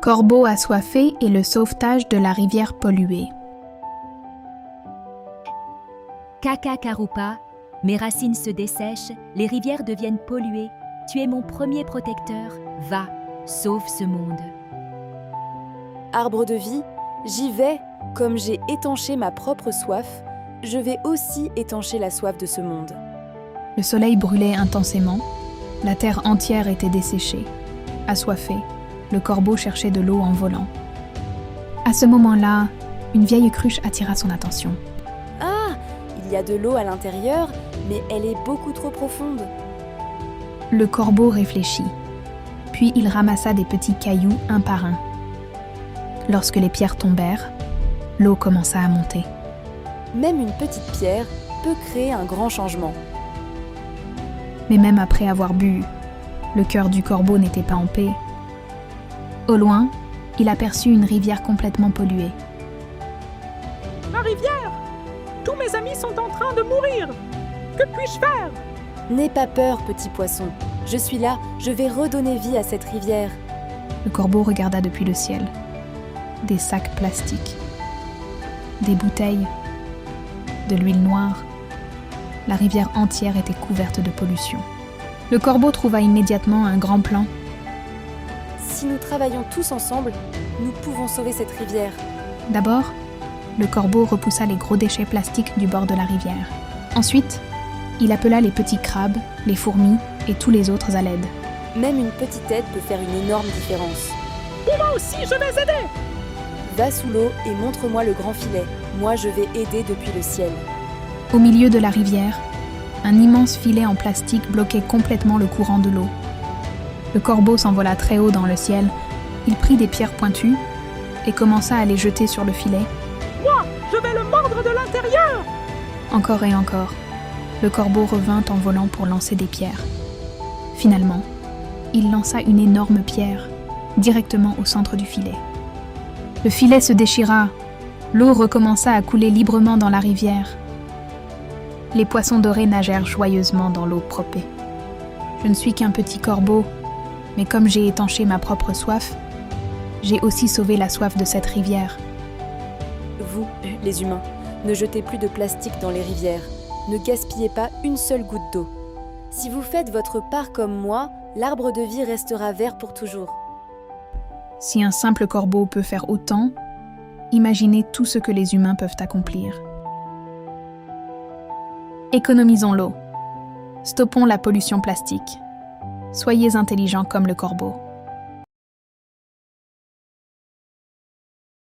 Corbeau assoiffé et le sauvetage de la rivière polluée. Kaka Karupa, mes racines se dessèchent, les rivières deviennent polluées. Tu es mon premier protecteur. Va, sauve ce monde. Arbre de vie, j'y vais. Comme j'ai étanché ma propre soif, je vais aussi étancher la soif de ce monde. Le soleil brûlait intensément, la terre entière était desséchée. Assoiffé, le corbeau cherchait de l'eau en volant. À ce moment-là, une vieille cruche attira son attention. Ah, il y a de l'eau à l'intérieur, mais elle est beaucoup trop profonde. Le corbeau réfléchit, puis il ramassa des petits cailloux un par un. Lorsque les pierres tombèrent, l'eau commença à monter. Même une petite pierre peut créer un grand changement. Mais même après avoir bu, le cœur du corbeau n'était pas en paix. Au loin, il aperçut une rivière complètement polluée. Ma rivière! Tous mes amis sont en train de mourir! Que puis-je faire? N'aie pas peur, petit poisson. Je suis là, je vais redonner vie à cette rivière. Le corbeau regarda depuis le ciel. Des sacs plastiques, des bouteilles, de l'huile noire. La rivière entière était couverte de pollution. Le corbeau trouva immédiatement un grand plan. Si nous travaillons tous ensemble, nous pouvons sauver cette rivière. D'abord, le corbeau repoussa les gros déchets plastiques du bord de la rivière. Ensuite, il appela les petits crabes, les fourmis et tous les autres à l'aide. Même une petite aide peut faire une énorme différence. Moi aussi, je vais aider! Va sous l'eau et montre-moi le grand filet. Moi, je vais aider depuis le ciel. Au milieu de la rivière, un immense filet en plastique bloquait complètement le courant de l'eau. Le corbeau s'envola très haut dans le ciel. Il prit des pierres pointues et commença à les jeter sur le filet. Moi, je vais le mordre de l'intérieur! Encore et encore, le corbeau revint en volant pour lancer des pierres. Finalement, il lança une énorme pierre directement au centre du filet. Le filet se déchira. L'eau recommença à couler librement dans la rivière. Les poissons dorés nagèrent joyeusement dans l'eau propre. Je ne suis qu'un petit corbeau, mais comme j'ai étanché ma propre soif, j'ai aussi sauvé la soif de cette rivière. Vous, les humains, ne jetez plus de plastique dans les rivières. Ne gaspillez pas une seule goutte d'eau. Si vous faites votre part comme moi, l'arbre de vie restera vert pour toujours. Si un simple corbeau peut faire autant, imaginez tout ce que les humains peuvent accomplir. Économisons l'eau. Stoppons la pollution plastique. Soyez intelligents comme le corbeau.